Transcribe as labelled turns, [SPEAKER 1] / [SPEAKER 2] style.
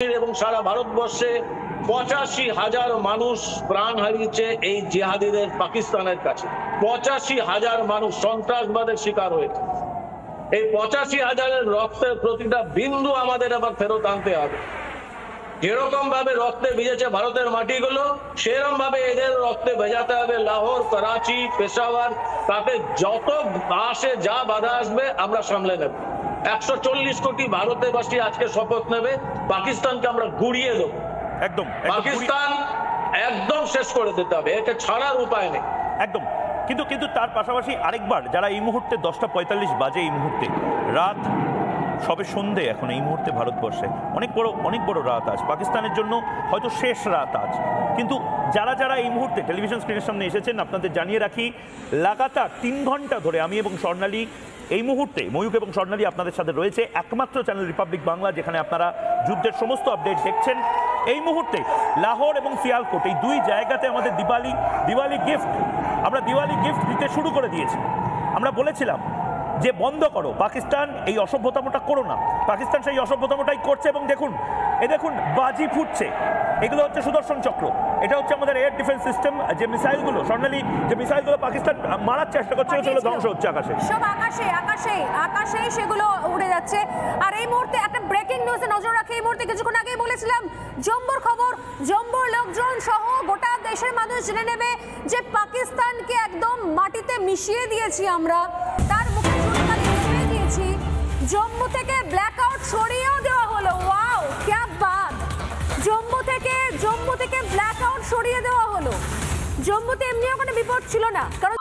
[SPEAKER 1] এবং সারা ভারতবর্ষে ৮৫,০০০ মানুষ প্রাণ হারিয়েছে এই জিহাদিদের পাকিস্তানের কাছে। ৮৫,০০০ মানুষ সন্ত্রাসবাদের শিকার হয়েছে। এই ৮৫,০০০-এর রক্তের প্রতিটা বিন্দু আমাদের আবার ফেরত আনতে হবে। যেরকম ভাবে রক্তে ভিজেছে ভারতের মাটিগুলো, সেরকম ভাবে এদের রক্তে ভেজাতে হবে লাহোর, করাচি, পেশাওয়ার। তাতে যত আসে যা বাধা আসবে আমরা সামলে নেব। ১৪০ কোটি ভারতবাসী আজকে শপথ নেবে পাকিস্তানকে আমরা গুড়িয়ে দেবো।
[SPEAKER 2] একদম
[SPEAKER 1] পাকিস্তান একদম শেষ করে দিতে হবে, এটা ছাড়ার উপায় নেই।
[SPEAKER 2] একদম। কিন্তু তার পাশাপাশি আরেকবার যারা এই মুহূর্তে 10টা ৪৫ বাজে, এই মুহূর্তে রাত সবে সন্ধে, এখন এই মুহূর্তে ভারতবর্ষে অনেক বড় রাত আজ, পাকিস্তানের জন্য হয়তো শেষ রাত আজ। কিন্তু যারা এই মুহূর্তে টেলিভিশন স্ক্রিনের সামনে এসেছেন, আপনাদের জানিয়ে রাখি লাগাতার ৩ ঘন্টা ধরে আমি এবং স্বর্ণালী এই মুহূর্তে, ময়ূক এবং স্বর্ণালী আপনাদের সাথে রয়েছে একমাত্র চ্যানেল রিপাবলিক বাংলা, যেখানে আপনারা যুদ্ধের সমস্ত আপডেট দেখছেন। এই মুহূর্তে লাহোর এবং সিয়ালকোট এই দুই জায়গাতে আমাদের দিওয়ালি গিফট দিতে শুরু করে দিয়েছি। আমরা বলেছিলাম যে বন্ধ করো, পাকিস্তান এই অসভ্যতামটা করো না। পাকিস্তান সেই অসভ্যতামটাই করছে এবং দেখুন বাজি ফুটছে। এগুলো হচ্ছে সুদর্শন চক্র, এটা হচ্ছে আমাদের এয়ার ডিফেন্স সিস্টেম। যে মিসাইলগুলো স্বর্ণালী, যে মিসাইলগুলো পাকিস্তান মারার চেষ্টা করছে, সেগুলো ধ্বংস হচ্ছে আকাশে, সব
[SPEAKER 3] আকাশে সেগুলো উড়ে যাচ্ছে। আর এই মুহূর্তে একটা ব্রেকিং নিউজে নজর রাখে। এই মুহূর্তে কিছুক্ষণ আগেই বলেছিলাম জম্মুর খবর, জম্মুর লোকজন সহ গোটা দেশের মানুষ জেনে নেবে যে পাকিস্তানকে একদম মাটিতে মিশিয়ে দিয়েছি আমরা। তার মুখে চুনকালি দিয়ে দিয়েছি। জম্মু থেকে ব্ল্যাক আউট সরিয়েও দেওয়া হলো। ওয়াও, ক্যা বাত! জম্মু থেকে ব্ল্যাক আউট সরিয়ে দেওয়া হলো। জম্মুতে এমনিও কোনো বিপদ ছিল না, কারণ